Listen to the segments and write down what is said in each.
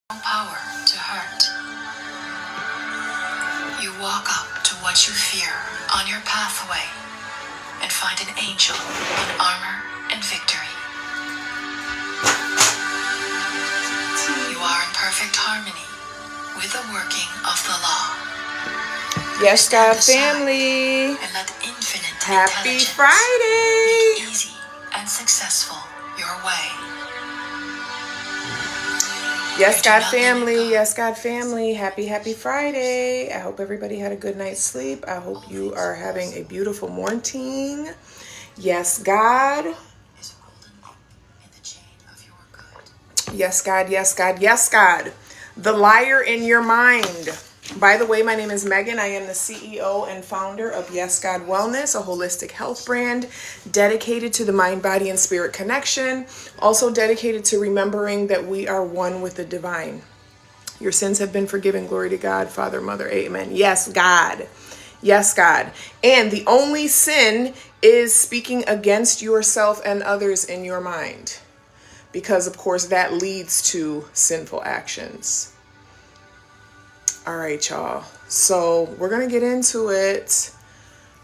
power to hurt. You walk up to what you fear on your pathway and find an angel in armor and victory. You are in perfect harmony with the working of the law. Yes, God family. And let infinite Happy intelligence Friday. make easy and successful your way. Yes, God family. Yes, God family. Happy Friday. I hope everybody had a good night's sleep. I hope you are having a beautiful morning. Yes, God. Yes, God. Yes, God. Yes, God. The liar in your mind. By the way, my name is Megan. I am the CEO and founder of Yes God Wellness, a holistic health brand dedicated to the mind, body, and spirit connection. Also dedicated to remembering that we are one with the divine. Your sins have been forgiven. Glory to God, Father, Mother, Amen. Yes, God. Yes, God. And the only sin is speaking against yourself and others in your mind. Because, of course, that leads to sinful actions. All right, y'all. So we're going to get into it.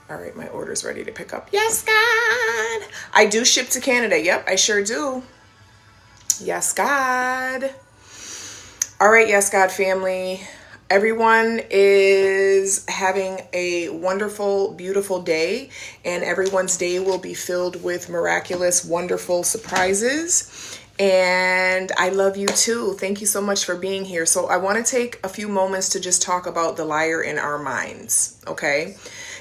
All right, my order's ready to pick up. Yes, God. I do ship to Canada. Yep, I sure do. Yes, God. All right, Yes, God family. Everyone is having a wonderful, beautiful day, and everyone's day will be filled with miraculous, wonderful surprises. And I love you too. Thank you so much for being here. So I want to take a few moments to just talk about the liar in our minds, okay?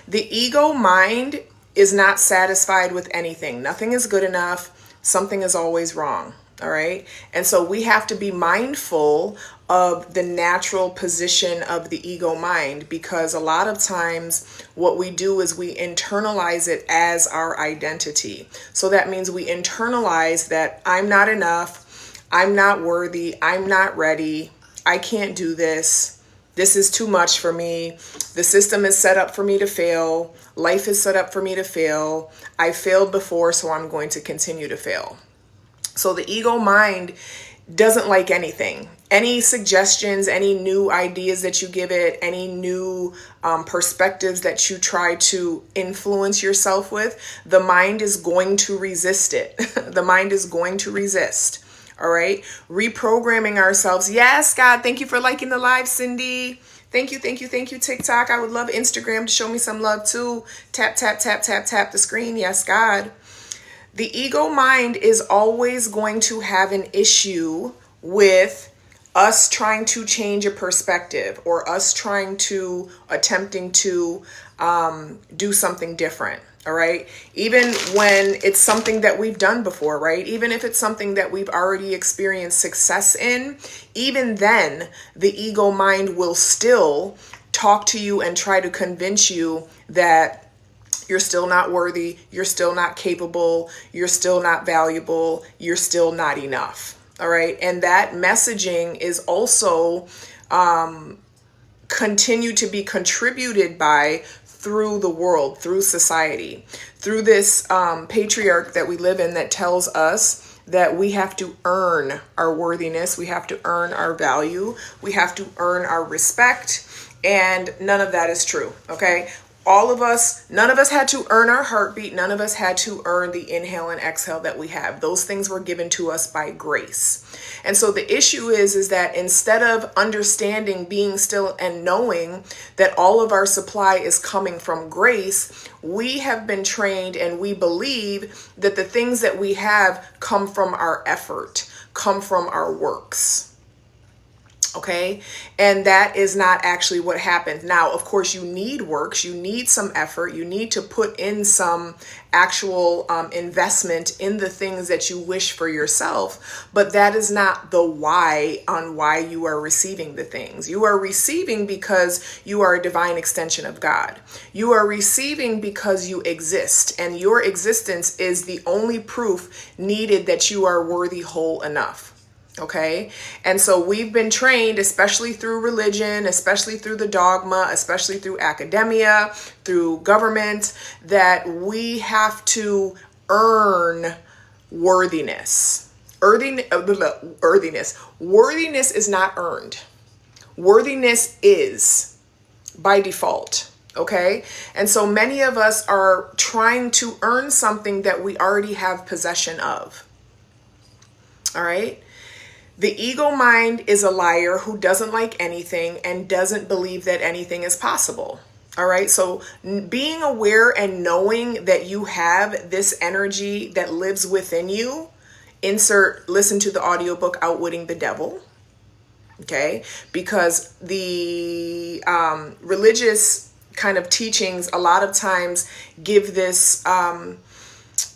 The ego mind is not satisfied with anything. Nothing is good enough. Something is always wrong, all right? And so we have to be mindful of the natural position of the ego mind, because a lot of times what we do is we internalize it as our identity. So that means we internalize that I'm not enough, I'm not worthy, I'm not ready, I can't do this, this is too much for me, the system is set up for me to fail, life is set up for me to fail, I failed before, so I'm going to continue to fail. So the ego mind doesn't like anything. Any suggestions, any new ideas that you give it, any new perspectives that you try to influence yourself with, the mind is going to resist it. The mind is going to resist. All right. Reprogramming ourselves. Yes, God. Thank you for liking the live, Cindy. Thank you, TikTok. I would love Instagram to show me some love too. Tap, tap, tap, tap, tap the screen. Yes, God. The ego mind is always going to have an issue with us trying to change a perspective, or us attempting to do something different. All right. Even when it's something that we've done before, right? Even if it's something that we've already experienced success in, even then the ego mind will still talk to you and try to convince you that you're still not worthy, you're still not capable, you're still not valuable, you're still not enough. All right. And that messaging is also continue to be contributed by through the world, through society, through this patriarch that we live in that tells us that we have to earn our worthiness, we have to earn our value, we have to earn our respect, and none of that is true, okay? None of us had to earn our heartbeat. None of us had to earn the inhale and exhale that we have. Those things were given to us by grace. And so the issue is that instead of understanding, being still, and knowing that all of our supply is coming from grace, we have been trained and we believe that the things that we have come from our effort, come from our works. Okay. And that is not actually what happens. Now, of course, you need works, you need some effort, you need to put in some actual investment in the things that you wish for yourself. But that is not the why on why you are receiving the things. You are receiving because you are a divine extension of God. You are receiving because you exist, and your existence is the only proof needed that you are worthy, whole enough. Okay. And so we've been trained, especially through religion, especially through the dogma, especially through academia, through government, that we have to earn worthiness, Worthiness is not earned. Worthiness is by default. Okay. And so many of us are trying to earn something that we already have possession of. All right. The ego mind is a liar who doesn't like anything and doesn't believe that anything is possible. All right. So being aware and knowing that you have this energy that lives within you, listen to the audiobook Outwitting the Devil. Okay. Because the religious kind of teachings a lot of times give this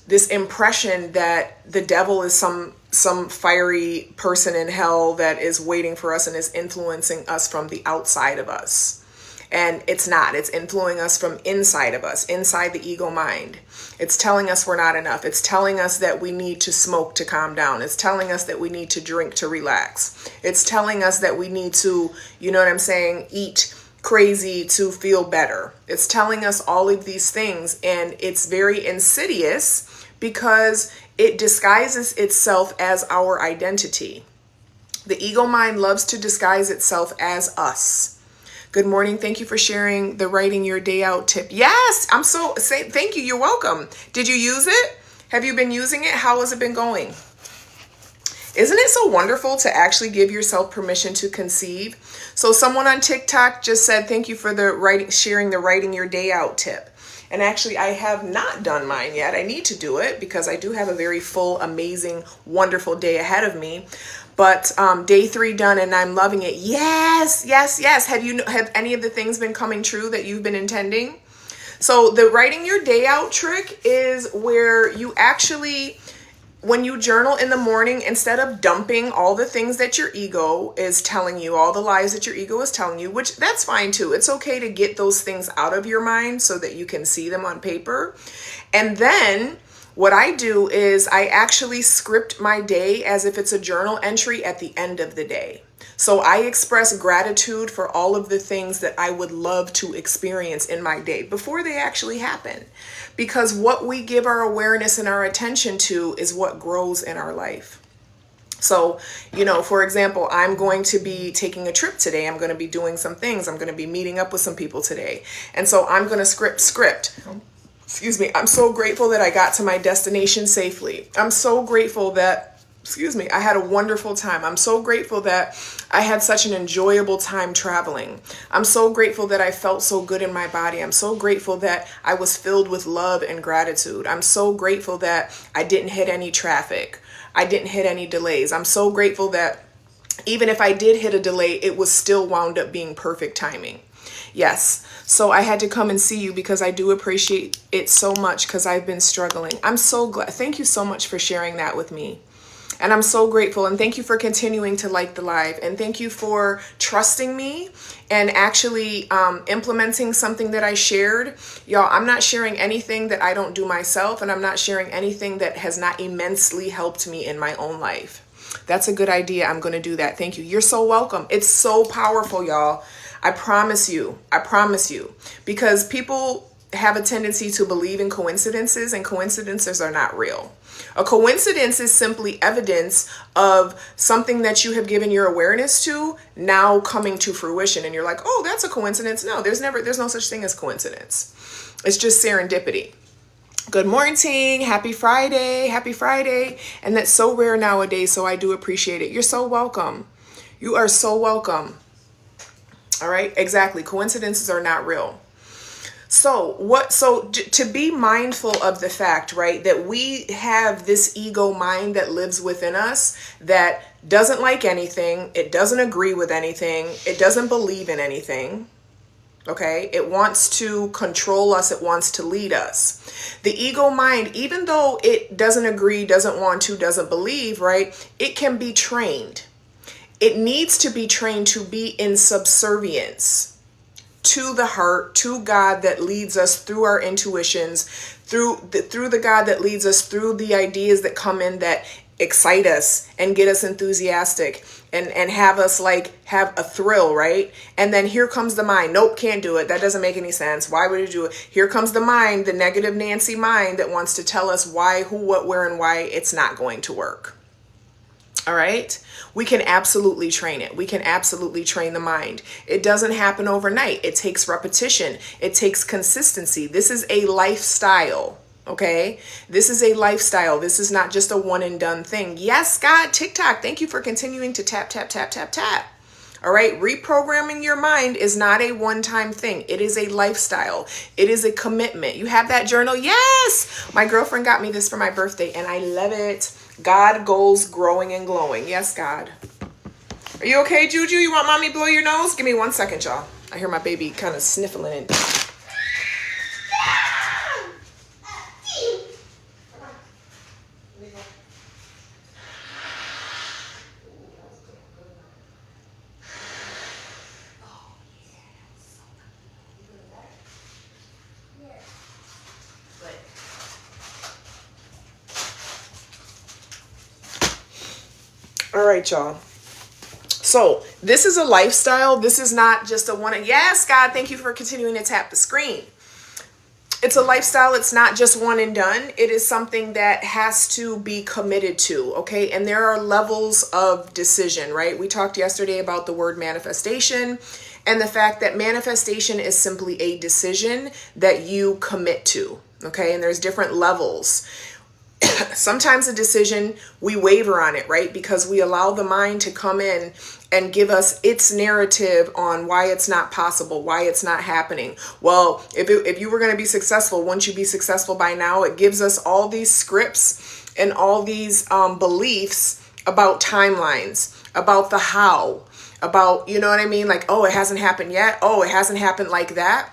this impression that the devil is some fiery person in hell that is waiting for us and is influencing us from the outside of us. And it's not. It's influencing us from inside of us, inside the ego mind. It's telling us we're not enough. It's telling us that we need to smoke to calm down. It's telling us that we need to drink to relax. It's telling us that we need to, you know what I'm saying, eat crazy to feel better. It's telling us all of these things, and it's very insidious because it disguises itself as our identity. The ego mind loves to disguise itself as us. Good morning. Thank you for sharing the writing your day out tip. Yes, thank you. You're welcome. Did you use it? Have you been using it? How has it been going? Isn't it so wonderful to actually give yourself permission to conceive? So someone on TikTok just said, thank you for sharing the writing your day out tip. And actually, I have not done mine yet. I need to do it because I do have a very full, amazing, wonderful day ahead of me. But day 3 done and I'm loving it. Yes. Have any of the things been coming true that you've been intending? So the writing your day out trick is where you actually, when you journal in the morning, instead of dumping all the things that your ego is telling you, all the lies that your ego is telling you, which that's fine too. It's okay to get those things out of your mind so that you can see them on paper. And then what I do is I actually script my day as if it's a journal entry at the end of the day. So I express gratitude for all of the things that I would love to experience in my day before they actually happen. Because what we give our awareness and our attention to is what grows in our life. So, for example, I'm going to be taking a trip today. I'm going to be doing some things. I'm going to be meeting up with some people today. And so I'm going to script. Excuse me. I'm so grateful that I got to my destination safely. I'm so grateful that I had a wonderful time. I'm so grateful that I had such an enjoyable time traveling. I'm so grateful that I felt so good in my body. I'm so grateful that I was filled with love and gratitude. I'm so grateful that I didn't hit any traffic. I didn't hit any delays. I'm so grateful that even if I did hit a delay, it was still wound up being perfect timing. Yes. So I had to come and see you because I do appreciate it so much because I've been struggling. I'm so glad. Thank you so much for sharing that with me. And I'm so grateful. And thank you for continuing to like the live. And thank you for trusting me and actually implementing something that I shared. Y'all, I'm not sharing anything that I don't do myself. And I'm not sharing anything that has not immensely helped me in my own life. That's a good idea. I'm going to do that. Thank you. You're so welcome. It's so powerful, y'all. I promise you. Because people have a tendency to believe in coincidences, and coincidences are not real. A coincidence is simply evidence of something that you have given your awareness to now coming to fruition. And you're like, oh, that's a coincidence. No, there's no such thing as coincidence. It's just serendipity. Good morning. Happy Friday. And that's so rare nowadays. So I do appreciate it. You're so welcome. You are so welcome. All right. Exactly. Coincidences are not real. So to be mindful of the fact, right, that we have this ego mind that lives within us that doesn't like anything. It doesn't agree with anything. It doesn't believe in anything. Okay. It wants to control us. It wants to lead us. The ego mind, even though it doesn't agree, doesn't want to, doesn't believe, right, it can be trained. It needs to be trained to be in subservience to the heart, to God that leads us through our intuitions, through the God that leads us through the ideas that come in that excite us and get us enthusiastic and have us have a thrill, right? And then here comes the mind. Nope, can't do it. That doesn't make any sense. Why would you do it? Here comes the mind, the negative Nancy mind that wants to tell us why, who, what, where, and why it's not going to work. All right. We can absolutely train it. We can absolutely train the mind. It doesn't happen overnight. It takes repetition. It takes consistency. This is a lifestyle. Okay. This is a lifestyle. This is not just a one and done thing. Yes, God, TikTok. Thank you for continuing to tap, tap, tap, tap, tap. All right. Reprogramming your mind is not a one-time thing. It is a lifestyle. It is a commitment. You have that journal. Yes. My girlfriend got me this for my birthday and I love it. God goals growing and glowing. Yes, God. Are you okay, Juju? You want mommy to blow your nose? Give me 1 second, y'all. I hear my baby kind of sniffling it. All right, y'all. So this is a lifestyle. This is not just a one. Yes, God, thank you for continuing to tap the screen. It's a lifestyle. It's not just one and done. It is something that has to be committed to. Okay. And there are levels of decision, right? We talked yesterday about the word manifestation and the fact that manifestation is simply a decision that you commit to. Okay. And there's different levels. Sometimes a decision, we waver on it, right? Because we allow the mind to come in and give us its narrative on why it's not possible, why it's not happening. Well, if you were going to be successful, wouldn't you be successful by now? It gives us all these scripts and all these beliefs about timelines, about the how, about, you know what I mean? Like, oh, it hasn't happened yet. Oh, it hasn't happened like that.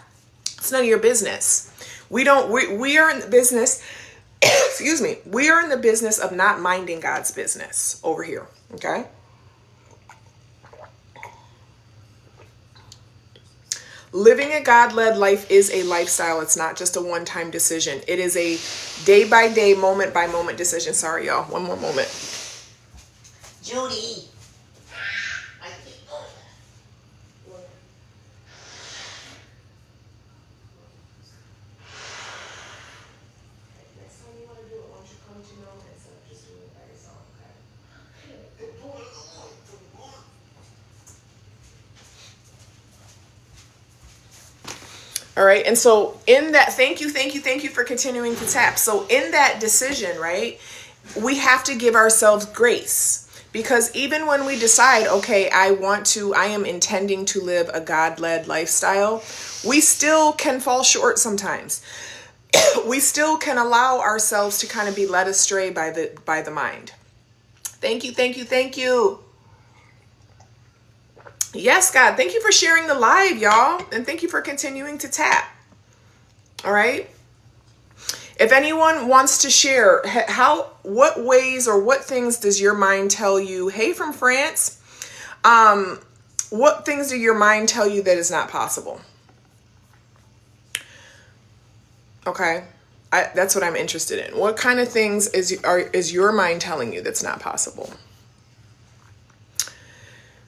It's none of your business. We are in the business. Excuse me. We are in the business of not minding God's business over here. Okay. Living a God-led life is a lifestyle. It's not just a one-time decision. It is a day-by-day, moment-by-moment decision. Sorry, y'all. One more moment. Judy. All right. And so in that, thank you for continuing to tap. So in that decision, right, we have to give ourselves grace, because even when we decide, okay, I am intending to live a God-led lifestyle, we still can fall short sometimes. We still can allow ourselves to kind of be led astray by the mind. Thank you. Yes, God. Thank you for sharing the live, y'all. And thank you for continuing to tap. All right. If anyone wants to share, what ways or what things does your mind tell you? Hey, from France. What things do your mind tell you that is not possible? Okay. That's what I'm interested in. What kind of things is your mind telling you that's not possible?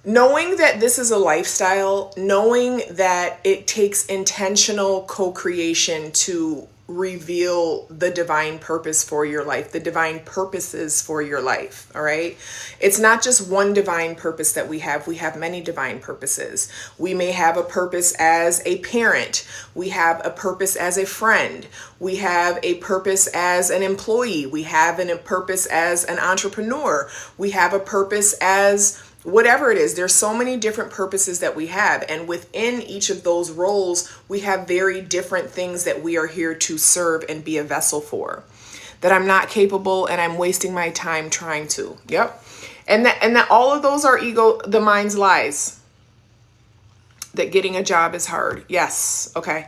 Knowing that this is a lifestyle, knowing that it takes intentional co-creation to reveal the divine purpose for your life, the divine purposes for your life, all right? It's not just one divine purpose that we have. We have many divine purposes. We may have a purpose as a parent. We have a purpose as a friend. We have a purpose as an employee. We have a purpose as an entrepreneur. We have a purpose as whatever it is. There's so many different purposes that we have. And within each of those roles, we have very different things that we are here to serve and be a vessel for, that I'm not capable and I'm wasting my time trying to. Yep. And that all of those are the mind's lies. That getting a job is hard. Yes. Okay.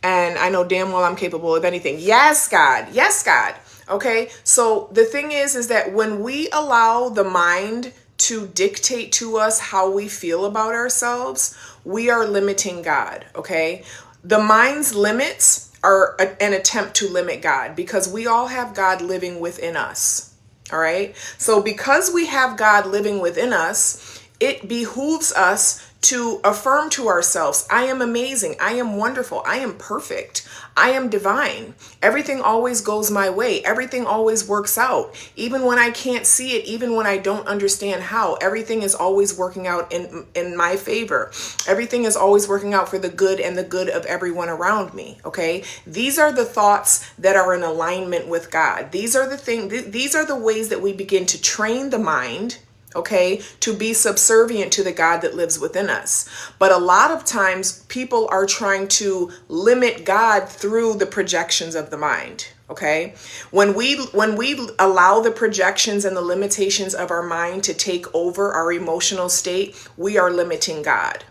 And I know damn well I'm capable of anything. Yes, God. Yes, God. Okay. So the thing is that when we allow the mind to dictate to us how we feel about ourselves, we are limiting God, okay? The mind's limits are an attempt to limit God, because we all have God living within us, all right? So because we have God living within us, it behooves us to affirm to ourselves, I am amazing, I am wonderful, I am perfect, I am divine. Everything always goes my way. Everything always works out. Even when I can't see it, even when I don't understand how, everything is always working out in my favor. Everything is always working out for the good and the good of everyone around me. Okay? These are the thoughts that are in alignment with God. These are the ways that we begin to train the mind, okay, to be subservient to the God that lives within us. But a lot of times people are trying to limit God through the projections of the mind. Okay, when we allow the projections and the limitations of our mind to take over our emotional state, we are limiting God.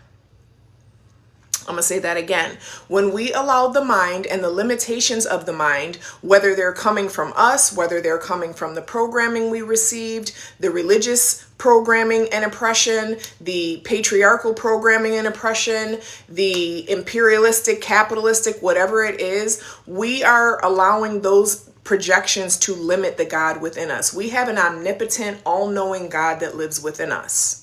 I'm going to say that again. When we allow the mind and the limitations of the mind, whether they're coming from us, whether they're coming from the programming we received, the religious programming and oppression, the patriarchal programming and oppression, the imperialistic, capitalistic, whatever it is, we are allowing those projections to limit the God within us. We have an omnipotent, all-knowing God that lives within us.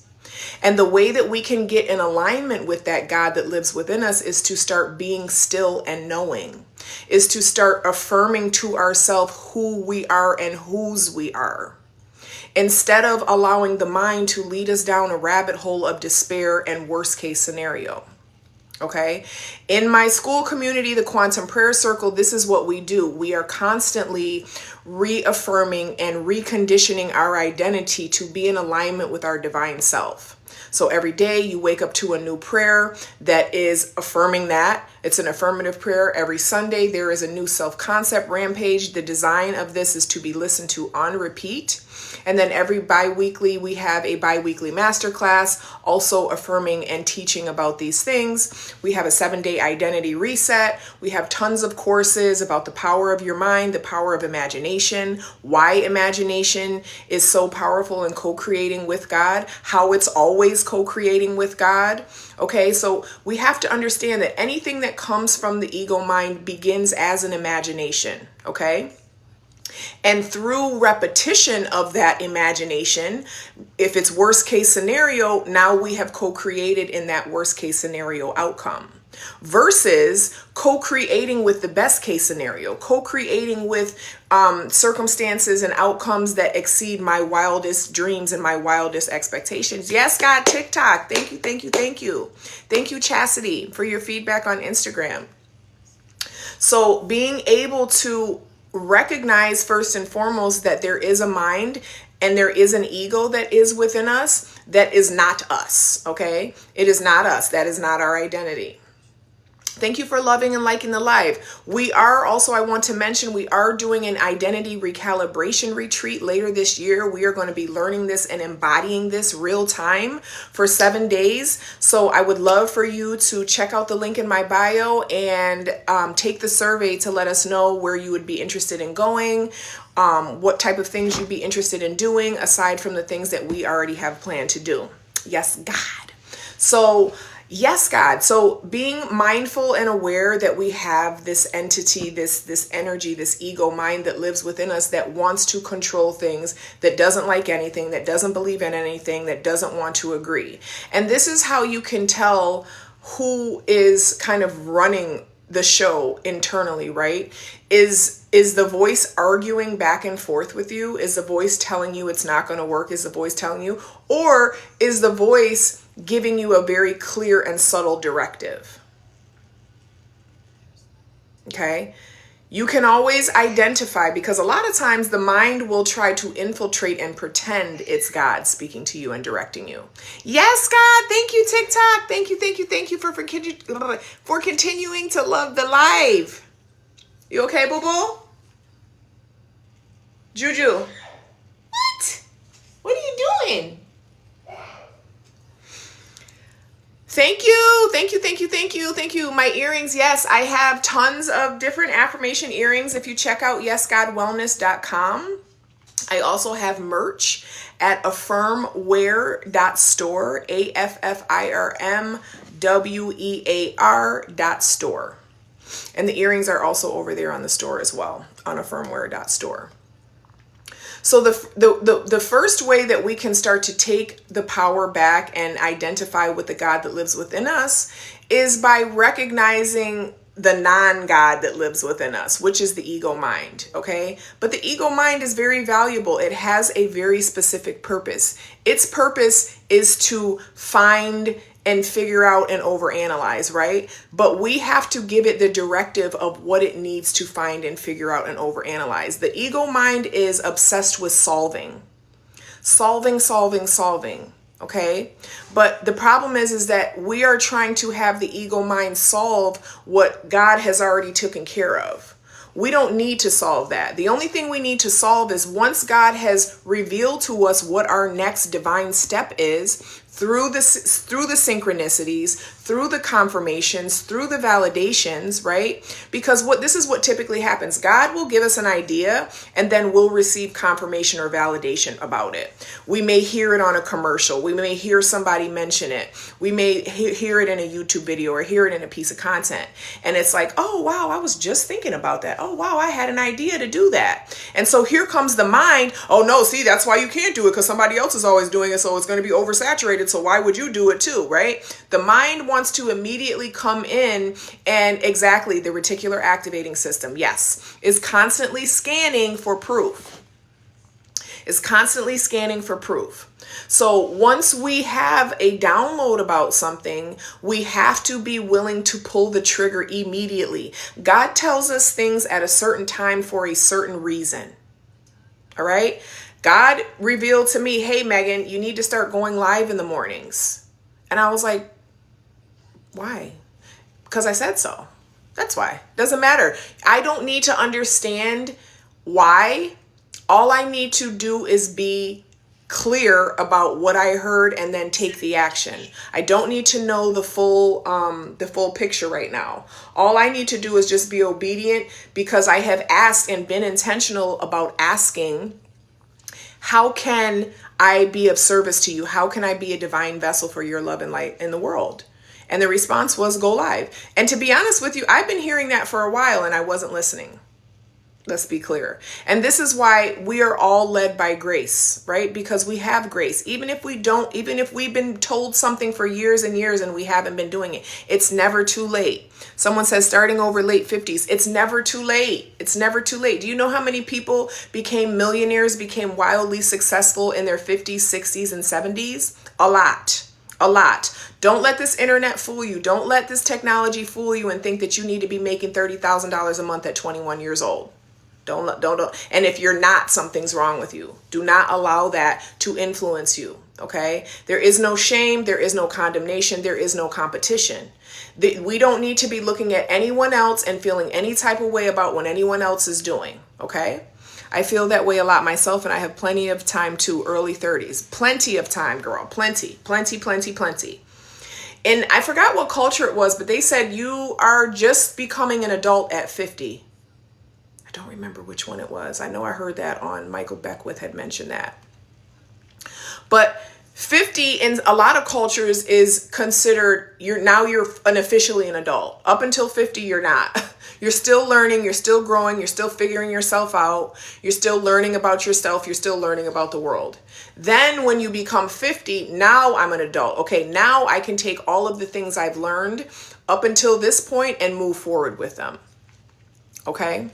And the way that we can get in alignment with that God that lives within us is to start being still and knowing, is to start affirming to ourselves who we are and whose we are, instead of allowing the mind to lead us down a rabbit hole of despair and worst case scenario. Okay. In my school community, the Quantum Prayer Circle, this is what we do. We are constantly reaffirming and reconditioning our identity to be in alignment with our divine self. So every day you wake up to a new prayer that is affirming that. It's an affirmative prayer. Every Sunday there is a new self-concept rampage. The design of this is to be listened to on repeat. And then every bi-weekly, we have a bi-weekly masterclass, also affirming and teaching about these things. We have a 7-day identity reset. We have tons of courses about the power of your mind, the power of imagination, why imagination is so powerful in co-creating with God, how it's always co-creating with God. Okay, so we have to understand that anything that comes from the ego mind begins as an imagination. Okay. And through repetition of that imagination, if it's worst case scenario, now we have co-created in that worst case scenario outcome, versus co-creating with the best case scenario, co-creating with circumstances and outcomes that exceed my wildest dreams and my wildest expectations. Yes, God, TikTok. Thank you, thank you, thank you. Thank you, Chastity, for your feedback on Instagram. So being able to recognize first and foremost that there is a mind and there is an ego that is within us that is not us. Okay, it is not us. That is not our identity. Thank you for loving and liking the live. We are also, I want to mention, we are doing an identity recalibration retreat later this year. We are going to be learning this and embodying this real time for 7 days. So I would love for you to check out the link in my bio and take the survey to let us know where you would be interested in going, what type of things you'd be interested in doing aside from the things that we already have planned to do. Yes, God. So yes, God. So being mindful and aware that we have this entity, this energy, this ego mind that lives within us that wants to control things, that doesn't like anything, that doesn't believe in anything, that doesn't want to agree. And this is how you can tell who is kind of running the show internally, right? Is the voice arguing back and forth with you? Is the voice telling you it's not going to work? Is the voice telling you? Or is the voice giving you a very clear and subtle directive? Okay. You can always identify, because a lot of times the mind will try to infiltrate and pretend it's God speaking to you and directing you. Yes, God. Thank you, TikTok. Thank you. Thank you. Thank you for continuing to love the live. You okay, boo-boo? Juju. What? What are you doing? Thank you. Thank you. Thank you. Thank you. Thank you. My earrings. Yes, I have tons of different affirmation earrings. If you check out yesgodwellness.com, I also have merch at affirmwear.store, affirmwear.store. And the earrings are also over there on the store as well, on affirmwear.store. So the first way that we can start to take the power back and identify with the God that lives within us is by recognizing the non-God that lives within us, which is the ego mind, okay? But the ego mind is very valuable. It has a very specific purpose. Its purpose is to find and figure out and overanalyze, right? But we have to give it the directive of what it needs to find and figure out and overanalyze. The ego mind is obsessed with solving. Okay, but the problem is that we are trying to have the ego mind solve what God has already taken care of. We don't need to solve that. The only thing we need to solve is once God has revealed to us what our next divine step is, through the synchronicities, through the confirmations, through the validations, right? Because this is what typically happens. God will give us an idea and then we'll receive confirmation or validation about it. We may hear it on a commercial. We may hear somebody mention it. We may hear it in a YouTube video or hear it in a piece of content. And it's like, oh, wow, I was just thinking about that. Oh, wow, I had an idea to do that. And so here comes the mind. Oh, no, see, that's why you can't do it because somebody else is always doing it. So it's going to be oversaturated. So why would you do it too, right? The mind wants to immediately come in and exactly the reticular activating system, yes, is constantly scanning for proof. So once we have a download about something, we have to be willing to pull the trigger immediately. God tells us things at a certain time for a certain reason. All right? God revealed to me, hey, Megan, you need to start going live in the mornings. And I was like, why? Because I said so. That's why. Doesn't matter. I don't need to understand why. All I need to do is be clear about what I heard and then take the action. I don't need to know the full picture right now. All I need to do is just be obedient because I have asked and been intentional about asking, how can I be of service to you? How can I be a divine vessel for your love and light in the world? And the response was go live. And to be honest with you, I've been hearing that for a while and I wasn't listening. Let's be clear. And this is why we are all led by grace, right? Because we have grace. Even if we've been told something for years and years and we haven't been doing it, it's never too late. Someone says starting over late 50s. It's never too late. It's never too late. Do you know how many people became millionaires, became wildly successful in their 50s, 60s, and 70s? A lot. Don't let this internet fool you. Don't let this technology fool you and think that you need to be making $30,000 a month at 21 years old. Don't. And if you're not, something's wrong with you. Do not allow that to influence you. Okay? There is no shame. There is no condemnation. There is no competition. We don't need to be looking at anyone else and feeling any type of way about what anyone else is doing. Okay? I feel that way a lot myself, and I have plenty of time too, early 30s. Plenty of time, girl. Plenty. And I forgot what culture it was, but they said you are just becoming an adult at 50. I don't remember which one it was. I know I heard that on Michael Beckwith had mentioned that. But 50 in a lot of cultures is considered, you're officially an adult. Up until 50, you're not. You're still learning, you're still growing, you're still figuring yourself out. You're still learning about yourself, you're still learning about the world. Then when you become 50, now I'm an adult. Okay, now I can take all of the things I've learned up until this point and move forward with them. Okay?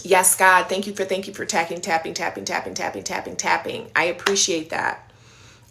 Yes, God, thank you for tapping. I appreciate that.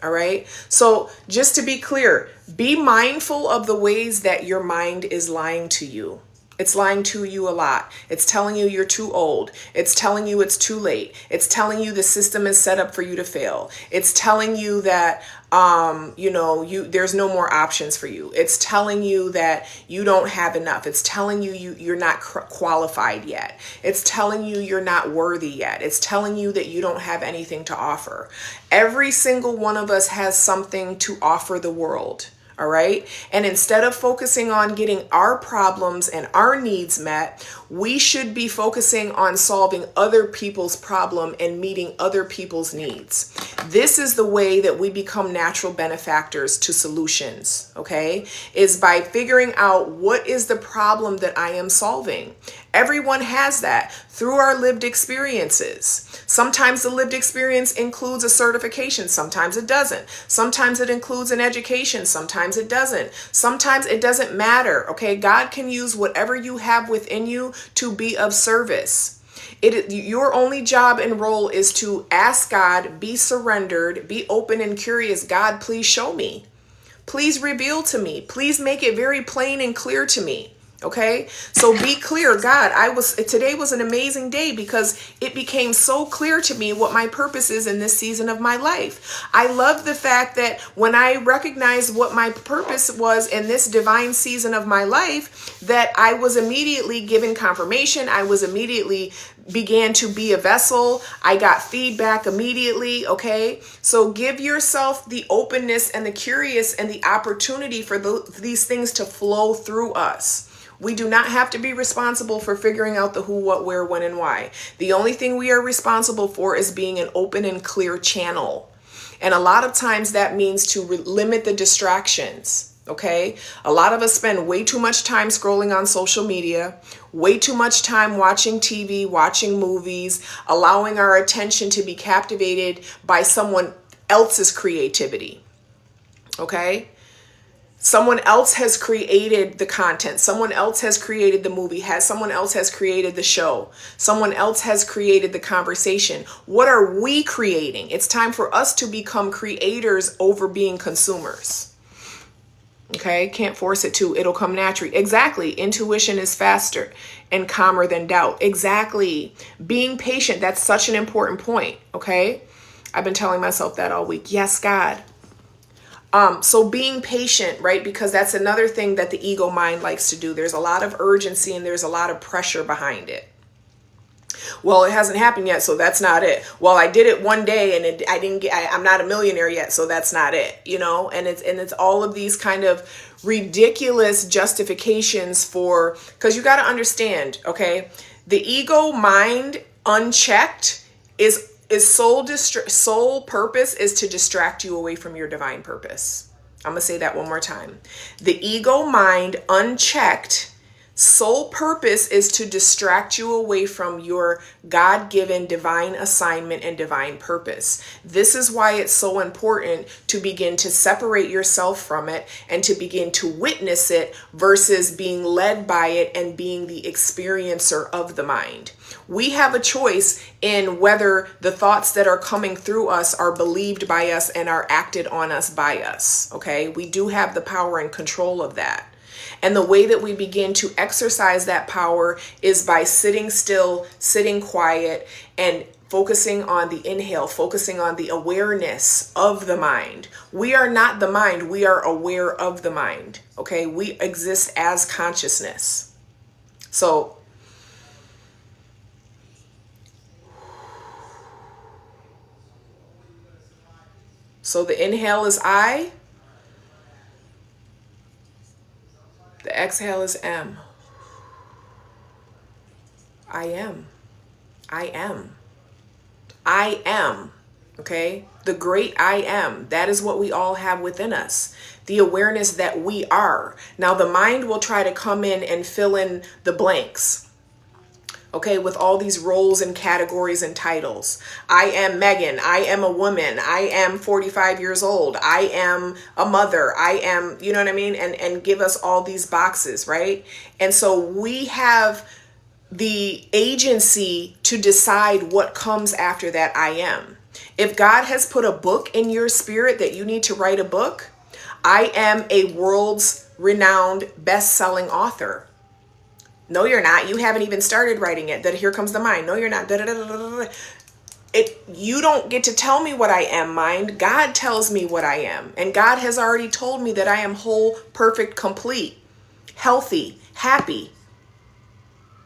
All right. So just to be clear, be mindful of the ways that your mind is lying to you. It's lying to you a lot. It's telling you you're too old. It's telling you it's too late. It's telling you the system is set up for you to fail. It's telling you that, there's no more options for you. It's telling you that you don't have enough. It's telling you you're not qualified yet. It's telling you you're not worthy yet. It's telling you that you don't have anything to offer. Every single one of us has something to offer the world. All right. And instead of focusing on getting our problems and our needs met, we should be focusing on solving other people's problem and meeting other people's needs. This is the way that we become natural benefactors to solutions. Okay, is by figuring out what is the problem that I am solving. Everyone has that through our lived experiences. Sometimes the lived experience includes a certification. Sometimes it doesn't. Sometimes it includes an education. Sometimes it doesn't. Sometimes it doesn't matter. Okay. God can use whatever you have within you to be of service. Your only job and role is to ask God, be surrendered, be open and curious. God, please show me. Please reveal to me. Please make it very plain and clear to me. Okay, so be clear. God, today was an amazing day because it became so clear to me what my purpose is in this season of my life. I love the fact that when I recognized what my purpose was in this divine season of my life, that I was immediately given confirmation. I was immediately began to be a vessel. I got feedback immediately. Okay, so give yourself the openness and the curious and the opportunity for these things to flow through us. We do not have to be responsible for figuring out the who, what, where, when, and why. The only thing we are responsible for is being an open and clear channel. And a lot of times that means to limit the distractions. Okay. A lot of us spend way too much time scrolling on social media, way too much time watching TV, watching movies, allowing our attention to be captivated by someone else's creativity. Okay. Someone else has created the content. Someone else has created the movie. Someone else has created the show. Someone else has created the conversation. What are we creating? It's time for us to become creators over being consumers. Okay, can't force it to. It'll come naturally. Exactly. Intuition is faster and calmer than doubt. Exactly. Being patient. That's such an important point. Okay, I've been telling myself that all week. Yes, God. So being patient, right? Because that's another thing that the ego mind likes to do. There's a lot of urgency and there's a lot of pressure behind it. Well, it hasn't happened yet, so that's not it. Well, I did it one day and I'm not a millionaire yet, so that's not it, you know? And it's all of these kind of ridiculous justifications because you got to understand, okay? The ego mind unchecked is sole purpose is to distract you away from your divine purpose. I'm going to say that one more time. The ego mind unchecked, sole purpose is to distract you away from your God-given divine assignment and divine purpose. This is why it's so important to begin to separate yourself from it and to begin to witness it versus being led by it and being the experiencer of the mind. We have a choice in whether the thoughts that are coming through us are believed by us and are acted on us by us. Okay, we do have the power and control of that. And the way that we begin to exercise that power is by sitting still, sitting quiet, and focusing on the inhale, focusing on the awareness of the mind. We are not the mind. We are aware of the mind. Okay, we exist as consciousness. So the inhale is I. The exhale is M. I am. I am. I am. Okay? The great I am. That is what we all have within us. The awareness that we are. Now, the mind will try to come in and fill in the blanks. Okay, with all these roles and categories and titles. I am Megan. I am a woman. I am 45 years old. I am a mother. I am, you know what I mean? And give us all these boxes, right? And so we have the agency to decide what comes after that I am. If God has put a book in your spirit that you need to write a book, I am a world's renowned best-selling author. No, you're not. You haven't even started writing it. That here comes the mind. No, you're not. You don't get to tell me what I am, mind. God tells me what I am. And God has already told me that I am whole, perfect, complete, healthy, happy.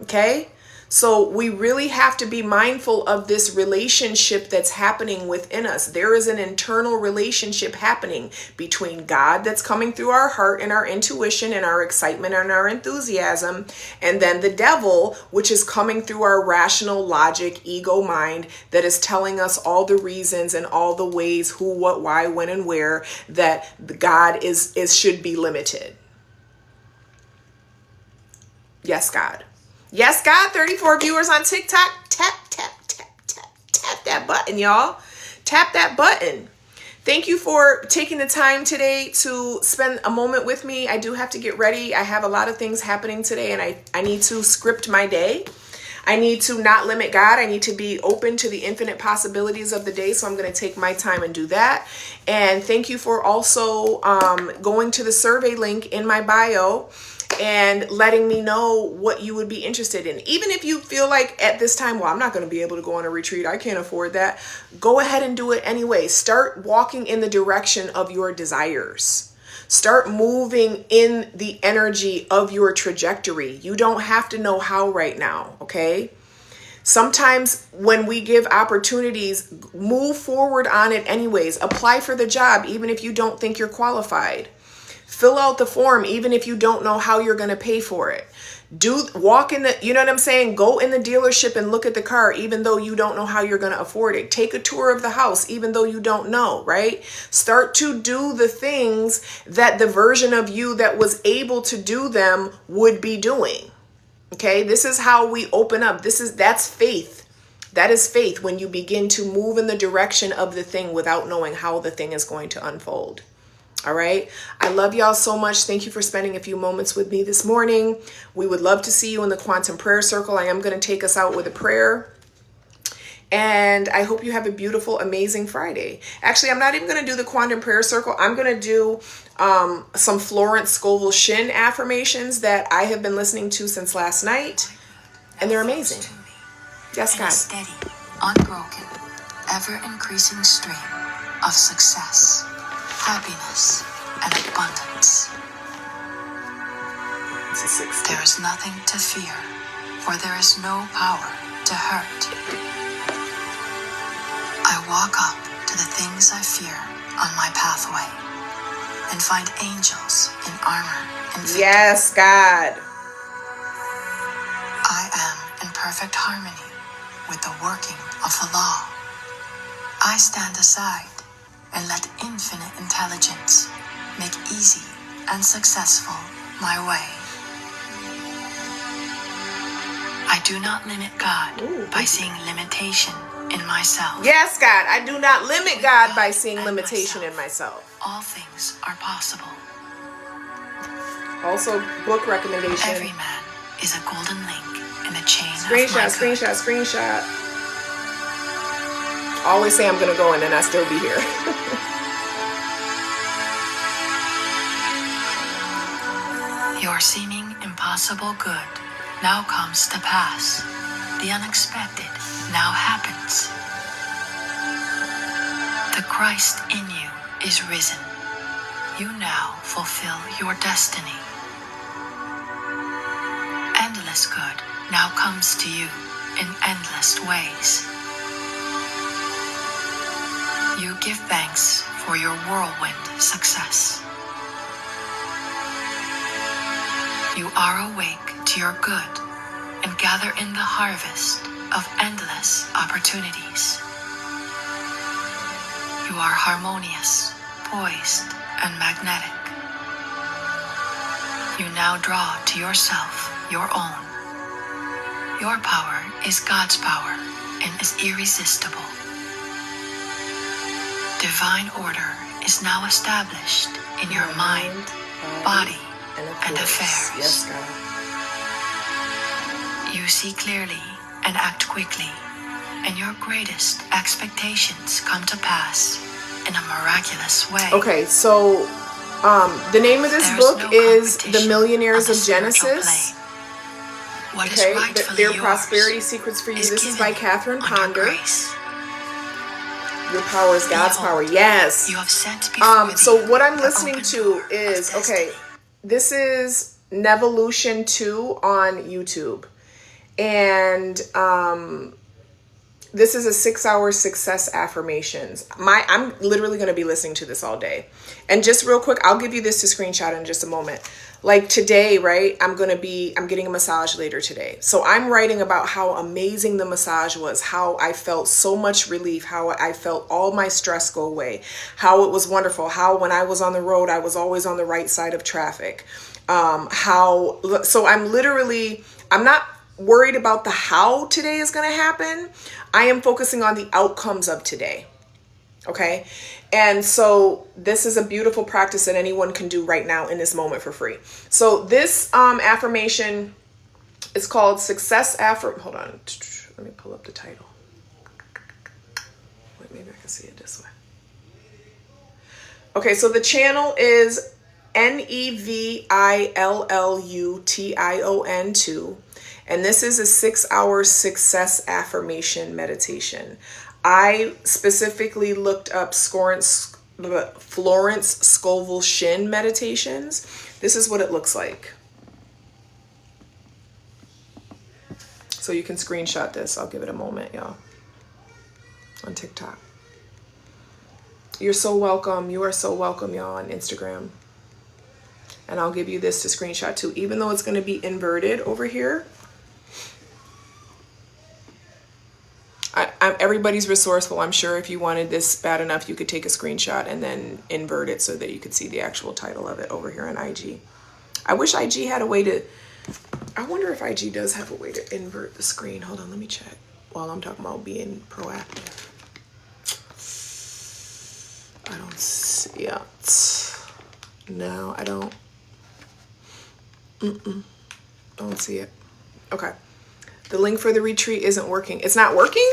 Okay? So we really have to be mindful of this relationship that's happening within us. There is an internal relationship happening between God that's coming through our heart and our intuition and our excitement and our enthusiasm, and then the devil, which is coming through our rational logic, ego mind, that is telling us all the reasons and all the ways, who, what, why, when, and where, that God should be limited. Yes, God. Yes, God, 34 viewers on TikTok. Tap, tap, tap, tap, tap that button, y'all. Tap that button. Thank you for taking the time today to spend a moment with me. I do have to get ready. I have a lot of things happening today, and I need to script my day. I need to not limit God. I need to be open to the infinite possibilities of the day. So I'm going to take my time and do that. And thank you for also going to the survey link in my bio and letting me know what you would be interested in. Even if you feel like at this time, well, I'm not going to be able to go on a retreat, I can't afford that. Go ahead and do it anyway. Start walking in the direction of your desires. Start moving in the energy of your trajectory. You don't have to know how right now, okay? Sometimes when we give opportunities, move forward on it anyways. Apply for the job even if you don't think you're qualified. Fill out the form even if you don't know how you're going to pay for it. Walk in the, you know what I'm saying? Go in the dealership and look at the car even though you don't know how you're going to afford it. Take a tour of the house even though you don't know, right? Start to do the things that the version of you that was able to do them would be doing. Okay? This is how we open up. That's faith. That is faith, when you begin to move in the direction of the thing without knowing how the thing is going to unfold. All right. I love y'all so much. Thank you for spending a few moments with me this morning. We would love to see you in the Quantum Prayer Circle. I am going to take us out with a prayer. And I hope you have a beautiful, amazing Friday. Actually, I'm not even going to do the Quantum Prayer Circle. I'm going to do some Florence Scovel Shin affirmations that I have been listening to since last night. And they're amazing. Yes, God. A steady, unbroken, ever-increasing stream of success, happiness, and abundance. There is nothing to fear, for there is no power to hurt. I walk up to the things I fear on my pathway and find angels in armor and victory. Yes, God. I am in perfect harmony with the working of the law. I stand aside and let infinite intelligence make easy and successful my way. I do not limit God by seeing limitation in myself. Yes, God. I do not limit God by seeing limitation in myself. All things are possible. Also, book recommendation. Every man is a golden link in the chain of Screenshot, my screenshot, screenshot. Always say I'm going to go and then I still be here. Your seeming impossible good now comes to pass. The unexpected now happens. The Christ in you is risen. You now fulfill your destiny. Endless good now comes to you in endless ways. You give thanks for your whirlwind success. You are awake to your good and gather in the harvest of endless opportunities. You are harmonious, poised, and magnetic. You now draw to yourself your own. Your power is God's power and is irresistible. Divine order is now established in your mind, body, and affairs. Yes, God. You see clearly and act quickly, and your greatest expectations come to pass in a miraculous way. Okay, so the name of this book is The Millionaires of Genesis. Okay, their prosperity secrets for you. This is by Catherine Ponder. Your power is God's power. Yes. You have sent before so what I'm listening to is, okay, this is Nevolution 2 on YouTube. And this is a 6-hour success affirmations. I'm literally going to be listening to this all day. And just real quick, I'll give you this to screenshot in just a moment. Like today, right? I'm getting a massage later today. So I'm writing about how amazing the massage was, how I felt so much relief, how I felt all my stress go away, how it was wonderful, how when I was on the road, I was always on the right side of traffic. So I'm not worried about the how today is going to happen. I am focusing on the outcomes of today. Okay. And so this is a beautiful practice that anyone can do right now in this moment for free. So this affirmation is called Success Affirmation. Hold on. Let me pull up the title. Wait, maybe I can see it this way. Okay. So the channel is NEVILLUTION2. And this is a 6-hour success affirmation meditation. I specifically looked up Florence Scovel Shin meditations. This is what it looks like. So you can screenshot this. I'll give it a moment, y'all. On TikTok. You're so welcome. You are so welcome, y'all, on Instagram. And I'll give you this to screenshot too, even though it's going to be inverted over here. Everybody's resourceful. I'm sure if you wanted this bad enough, you could take a screenshot and then invert it so that you could see the actual title of it over here on IG. I wish IG had a way to, I wonder if IG does have a way to invert the screen. Hold on, let me check while I'm talking about being proactive. I don't see it. No, I don't. Don't see it. Okay. The link for the retreat isn't working. It's not working?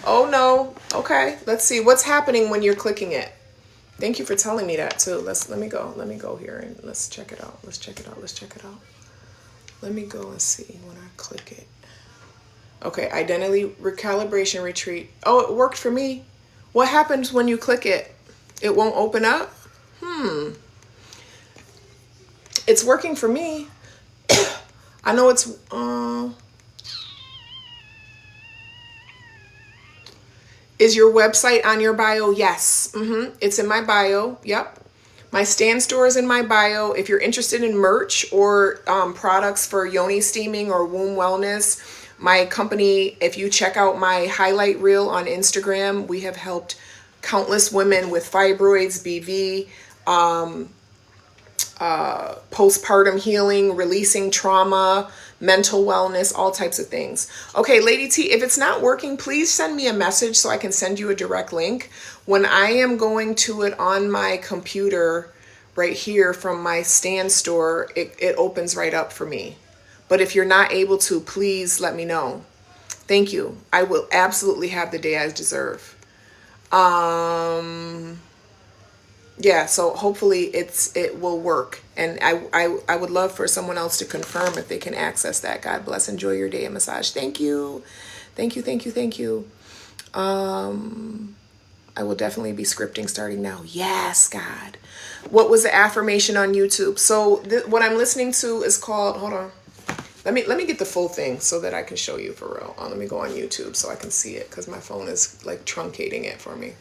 Oh no. Okay. Let's see what's happening when you're clicking it. Thank you for telling me that too. Let me go here and let's check it out. Let's check it out. Let me go and see when I click it. Okay. Identity recalibration retreat. Oh, it worked for me. What happens when you click it? It won't open up? It's working for me. I know it's, is your website on your bio? Yes. It's in my bio. Yep. My stand store is in my bio. If you're interested in merch or products for yoni steaming or womb wellness, my company, if you check out my highlight reel on Instagram, we have helped countless women with fibroids, BV, postpartum healing, releasing trauma, mental wellness, all types of things. Okay, Lady T, if it's not working, please send me a message so I can send you a direct link. When I am going to it on my computer right here from my stand store, it opens right up for me. But if you're not able to, please let me know. Thank you. I will absolutely have the day I deserve. Yeah, so hopefully it will work. And I would love for someone else to confirm if they can access that. God bless. Enjoy your day and massage. Thank you. Thank you. I will definitely be scripting starting now. Yes, God. What was the affirmation on YouTube? So what I'm listening to is called, hold on. Let me get the full thing so that I can show you for real. Let me go on YouTube so I can see it because my phone is like truncating it for me.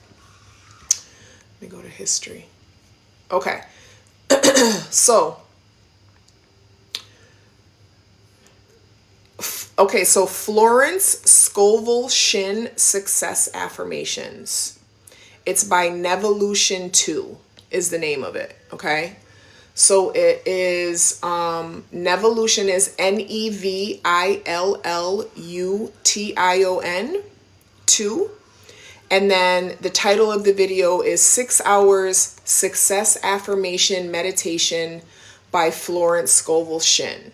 Let me go to history. Okay. So Florence Scovel Shin Success Affirmations. It's by Nevolution 2 is the name of it. Okay. So it is, Nevolution is NEVILLUTION 2. And then the title of the video is 6 Hours Success Affirmation Meditation by Florence Scovel Shin.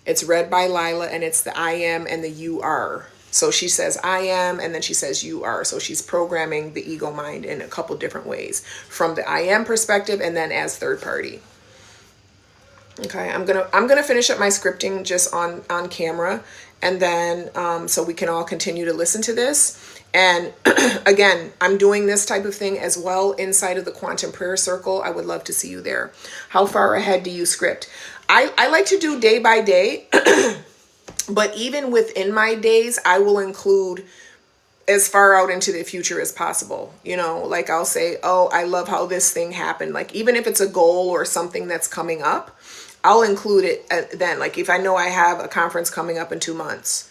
It's read by Lila and it's the I am and the you are. So she says I am and then she says you are. So she's programming the ego mind in a couple different ways from the I am perspective and then as third party. Okay, I'm gonna finish up my scripting just on camera and then so we can all continue to listen to this. And again, I'm doing this type of thing as well inside of the Quantum Prayer Circle. I would love to see you there. How far ahead do you script? I like to do day by day, but even within my days, I will include as far out into the future as possible. You know, like I'll say, oh, I love how this thing happened. Like even if it's a goal or something that's coming up, I'll include it then. Like if I know I have a conference coming up in 2 months,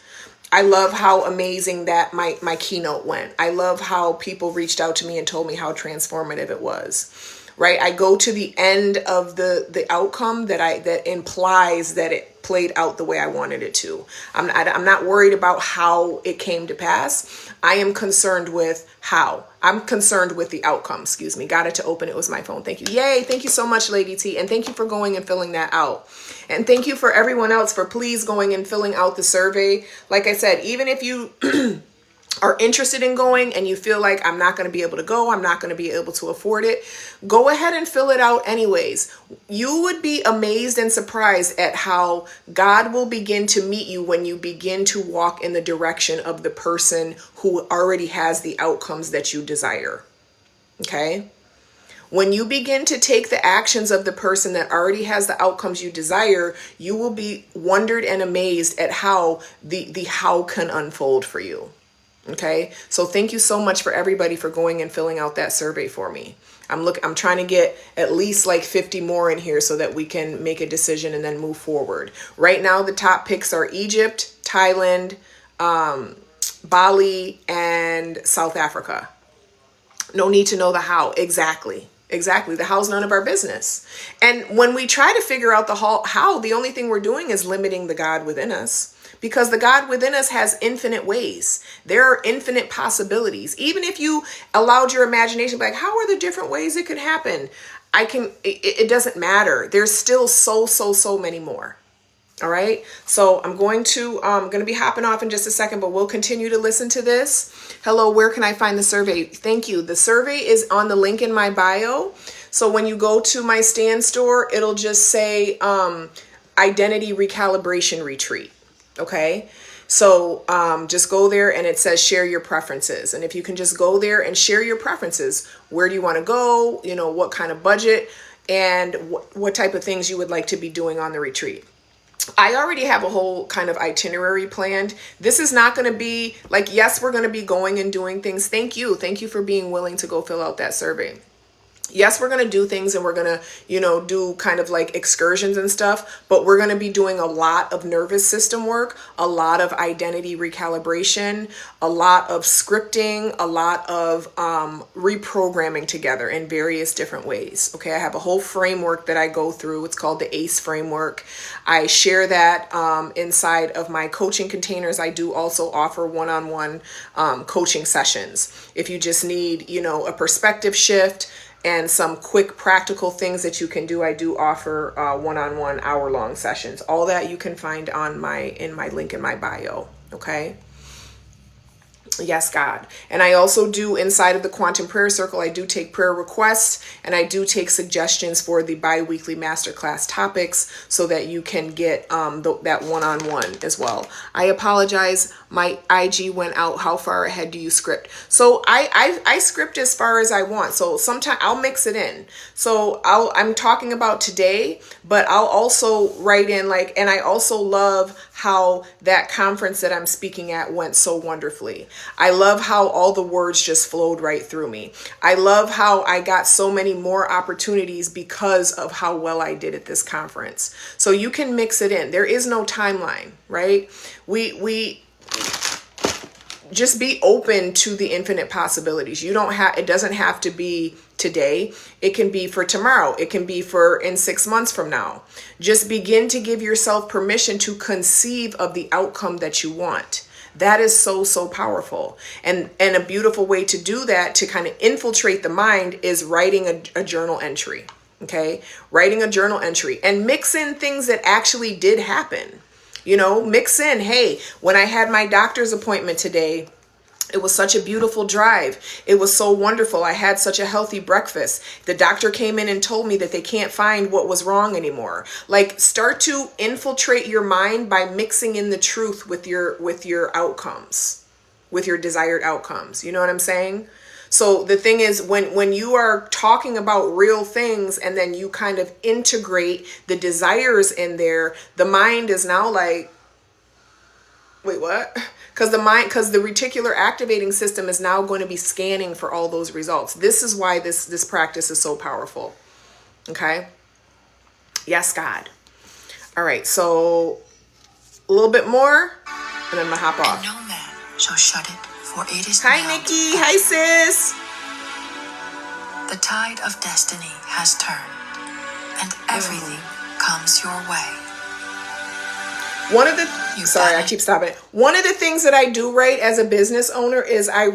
I love how amazing that my keynote went. I love how people reached out to me and told me how transformative it was, right? I go to the end of the outcome that implies that it played out the way I wanted it to. I'm not worried about how it came to pass. I am concerned with how. I'm concerned with the outcome. Excuse me. Got it to open. It was my phone. Thank you. Yay. Thank you so much, Lady T. And thank you for going and filling that out. And thank you for everyone else for please going and filling out the survey. Like I said, even if you are interested in going and you feel like I'm not going to be able to go, I'm not going to be able to afford it, go ahead and fill it out anyways. You would be amazed and surprised at how God will begin to meet you when you begin to walk in the direction of the person who already has the outcomes that you desire. Okay? When you begin to take the actions of the person that already has the outcomes you desire, you will be wondered and amazed at how the how can unfold for you. Okay, so thank you so much for everybody for going and filling out that survey for me. I'm trying to get at least like 50 more in here so that we can make a decision and then move forward. Right now, the top picks are Egypt, Thailand, Bali, and South Africa. No need to know the how. Exactly. The how's none of our business. And when we try to figure out the how, the only thing we're doing is limiting the God within us. Because the God within us has infinite ways. There are infinite possibilities. Even if you allowed your imagination, like, how are the different ways it could happen? It doesn't matter. There's still so many more. All right. So I'm going to be hopping off in just a second, but we'll continue to listen to this. Hello, where can I find the survey? Thank you. The survey is on the link in my bio. So when you go to my Stand store, it'll just say Identity Recalibration Retreat. Okay, so just go there and it says share your preferences. And if you can just go there and share your preferences, where do you want to go? You know, what kind of budget and what type of things you would like to be doing on the retreat. I already have a whole kind of itinerary planned. This is not going to be like, yes, we're going to be going and doing things. Thank you. Thank you for being willing to go fill out that survey. Yes, we're going to do things and we're going to, do kind of like excursions and stuff, but we're going to be doing a lot of nervous system work, a lot of identity recalibration, a lot of scripting, a lot of reprogramming together in various different ways. Okay, I have a whole framework that I go through. It's called the ACE framework. I share that inside of my coaching containers. I do also offer one-on-one coaching sessions. If you just need, a perspective shift, and some quick practical things that you can do, I do offer one-on-one hour-long sessions. All that you can find in my link in my bio. Okay. Yes, God. And I also do inside of the Quantum Prayer Circle, I do take prayer requests and I do take suggestions for the bi-weekly masterclass topics so that you can get that one-on-one as well. I apologize. My IG went out. How far ahead do you script? So I script as far as I want. So sometimes I'll mix it in. So I'm talking about today, but I'll also write in and I also love how that conference that I'm speaking at went so wonderfully. I love how all the words just flowed right through me. I love how I got so many more opportunities because of how well I did at this conference. So you can mix it in. There is no timeline, right? We just be open to the infinite possibilities. It doesn't have to be today. It can be for tomorrow. It can be for in 6 months from now. Just begin to give yourself permission to conceive of the outcome that you want. That is so powerful. And a beautiful way to do that, to kind of infiltrate the mind, is writing a journal entry. Okay? Writing a journal entry and mix in things that actually did happen. Mix in, hey, when I had my doctor's appointment today, it was such a beautiful drive. It was so wonderful. I had such a healthy breakfast. The doctor came in and told me that they can't find what was wrong anymore. Start to infiltrate your mind by mixing in the truth with your outcomes, with your desired outcomes. You know what I'm saying? So the thing is, when you are talking about real things and then you kind of integrate the desires in there, the mind is now like, wait, what? Because the reticular activating system is now going to be scanning for all those results. This is why this practice is so powerful. Okay? Yes, God. All right, so a little bit more, and then I'm going to hop off. And no man shall shut it, for it is Hi, nailed. Nikki. Hi, sis. The tide of destiny has turned, and everything comes your way. One of the, You sorry, got I it. keep stopping. One of the things that I do write as a business owner is I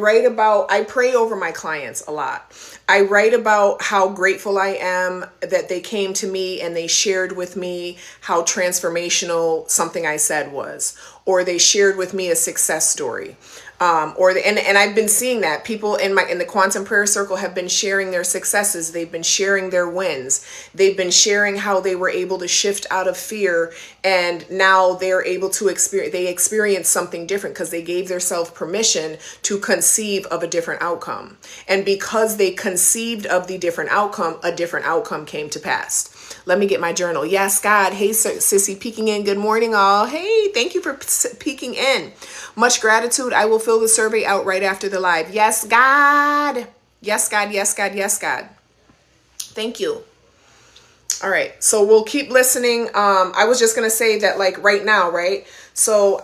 pray over my clients a lot. I write about how grateful I am that they came to me and they shared with me how transformational something I said was, or they shared with me a success story. And I've been seeing that people in the quantum prayer circle have been sharing their successes. They've been sharing their wins. They've been sharing how they were able to shift out of fear, and now they're able to experience something different because they gave themselves permission to conceive of a different outcome. And because they conceived of the different outcome, a different outcome came to pass. Let me get my journal. Yes, God. Hey, Sissy, peeking in. Good morning, all. Hey, thank you for peeking in. Much gratitude. I will fill the survey out right after the live. Yes, God. Yes, God. Yes, God. Yes, God. Thank you. All right. So we'll keep listening. I was just going to say that, like, right now, right? So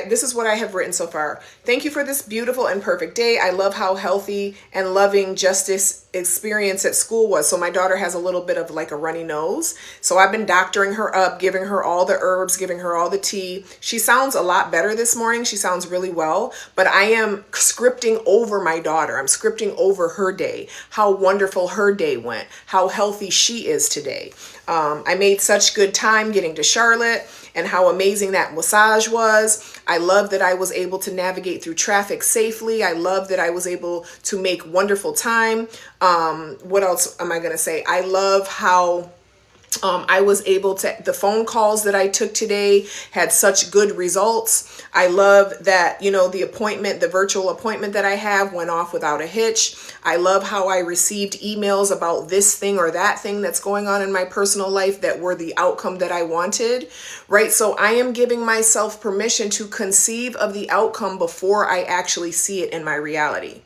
this is what I have written so far. Thank you for this beautiful and perfect day. I love how healthy and loving justice experience at school was. So my daughter has a little bit of like a runny nose. So I've been doctoring her up, giving her all the herbs, giving her all the tea. She sounds a lot better this morning. She sounds really well, but I am scripting over my daughter. I'm scripting over her day, how wonderful her day went, how healthy she is today. I made such good time getting to Charlotte and how amazing that massage was. I love that I was able to navigate through traffic safely. I love that I was able to make wonderful time. What else am I going to say? I love how I was able to, the phone calls that I took today had such good results. I love that, the virtual appointment that I have went off without a hitch. I love how I received emails about this thing or that thing that's going on in my personal life that were the outcome that I wanted, right? So I am giving myself permission to conceive of the outcome before I actually see it in my reality.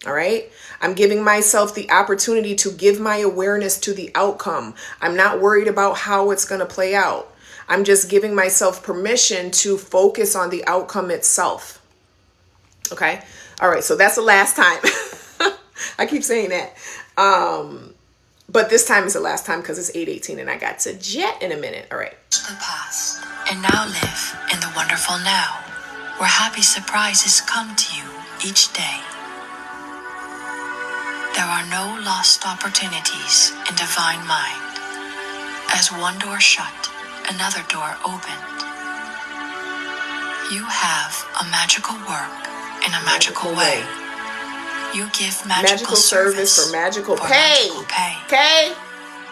All right. I'm giving myself the opportunity to give my awareness to the outcome. I'm not worried about how it's going to play out. I'm just giving myself permission to focus on the outcome itself. Okay. All right. So that's the last time. I keep saying that. But this time is the last time because it's 8:18 and I got to jet in a minute. All right. The past and now live in the wonderful now, where happy surprises come to you each day. There are no lost opportunities in divine mind. As one door shut, another door opened. You have a magical work in a magical way. You give magical service for magical pay. Okay?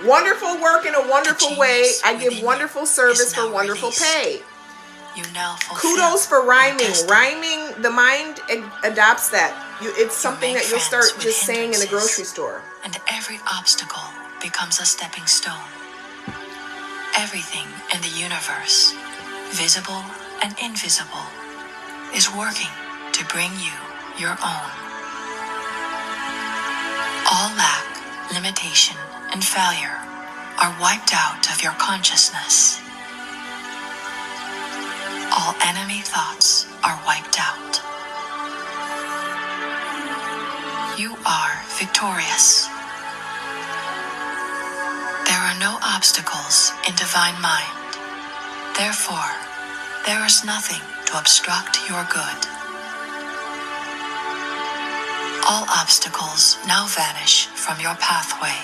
Wonderful work in a wonderful way. I give wonderful service for wonderful pay. You now kudos for rhyming. Rhyming, the mind adopts that. It's something that you'll start just saying in the grocery store. And every obstacle becomes a stepping stone. Everything in the universe, visible and invisible, is working to bring you your own. All lack, limitation, and failure are wiped out of your consciousness. All enemy thoughts are wiped out. You are victorious. There are no obstacles in divine mind. Therefore, there is nothing to obstruct your good. All obstacles now vanish from your pathway.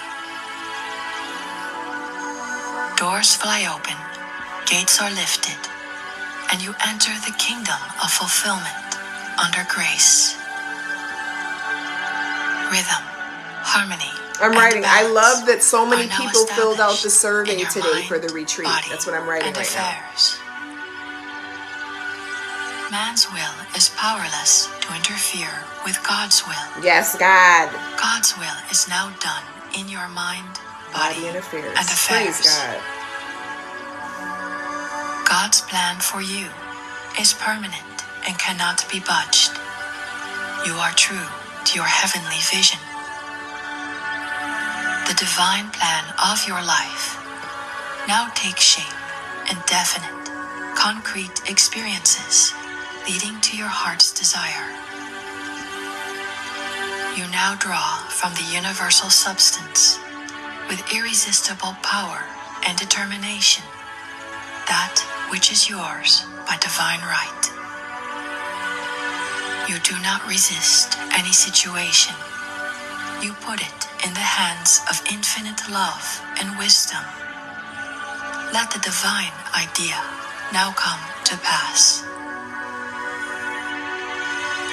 Doors fly open, gates are lifted, and you enter the kingdom of fulfillment under grace. Rhythm, harmony. I'm writing. I love that so many people filled out the survey today for the retreat. That's what I'm writing right now. Man's will is powerless to interfere with God's will. Yes, God. God's will is now done in your mind, body, and affairs. Praise God. God's plan for you is permanent and cannot be budged. You are true to your heavenly vision. The divine plan of your life now takes shape in definite, concrete experiences leading to your heart's desire. You now draw from the universal substance with irresistible power and determination that which is yours by divine right. You do not resist any situation. You put it in the hands of infinite love and wisdom. Let the divine idea now come to pass.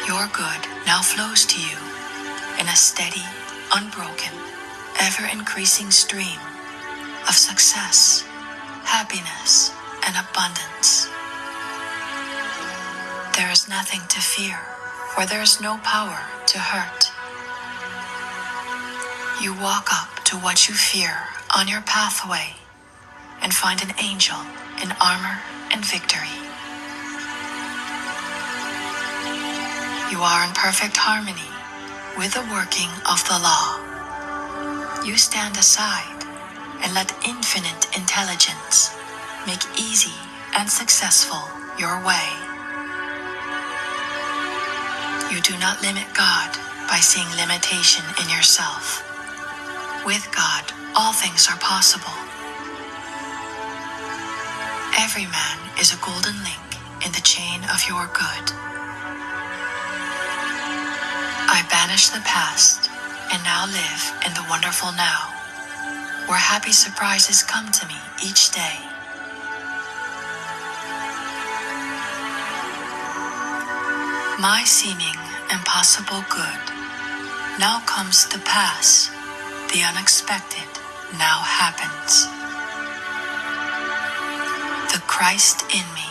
Your good now flows to you in a steady, unbroken, ever-increasing stream of success, happiness, and abundance. There is nothing to fear, for there is no power to hurt. You walk up to what you fear on your pathway and find an angel in armor and victory. You are in perfect harmony with the working of the law. You stand aside and let infinite intelligence make easy and successful your way. You do not limit God by seeing limitation in yourself. With God, all things are possible. Every man is a golden link in the chain of your good. I banish the past and now live in the wonderful now, where happy surprises come to me each day. My seeming impossible good now comes to pass. The unexpected now happens. The Christ in me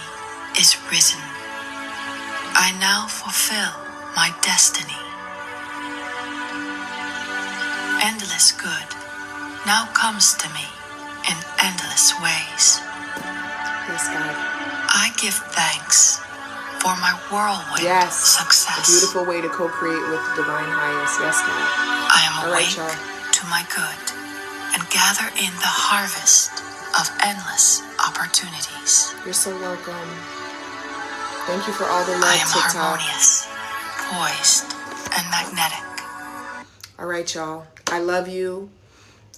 is risen. I now fulfill my destiny. Endless good now comes to me in endless ways. Yes, God. I give thanks for my whirlwind success. A beautiful way to co-create with the divine highest. Yes, God. I am All awake right, to my good and gather in the harvest of endless opportunities. You're so welcome. Thank you for all the love, I am TikTok. harmonious, poised, and magnetic. All right, y'all. I love you.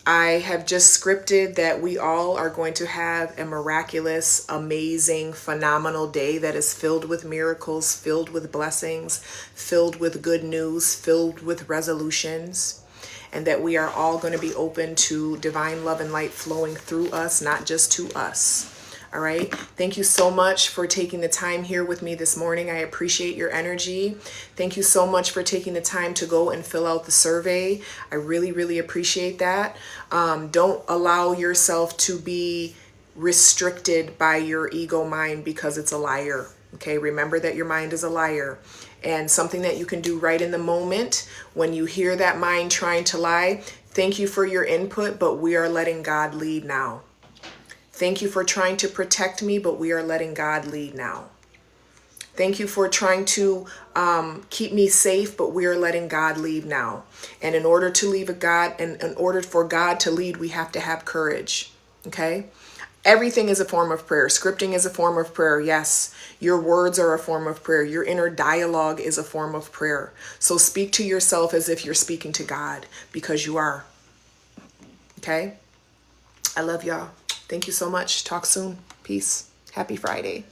I have just scripted that we all are going to have a miraculous, amazing, phenomenal day that is filled with miracles, filled with blessings, filled with good news, filled with resolutions, and that we are all going to be open to divine love and light flowing through us, not just to us. All right. Thank you so much for taking the time here with me this morning. I appreciate your energy. Thank you so much for taking the time to go and fill out the survey. I really, really appreciate that. Don't allow yourself to be restricted by your ego mind because it's a liar. Okay. Remember that your mind is a liar. And something that you can do right in the moment when you hear that mind trying to lie, thank you for your input, but we are letting God lead now. Thank you for trying to protect me, but we are letting God lead now. Thank you for trying to keep me safe, but we are letting God lead now. And in order to leave in order for God to lead, we have to have courage. Okay? Everything is a form of prayer. Scripting is a form of prayer. Yes, your words are a form of prayer. Your inner dialogue is a form of prayer. So speak to yourself as if you're speaking to God, because you are. Okay? I love y'all. Thank you so much. Talk soon. Peace. Happy Friday.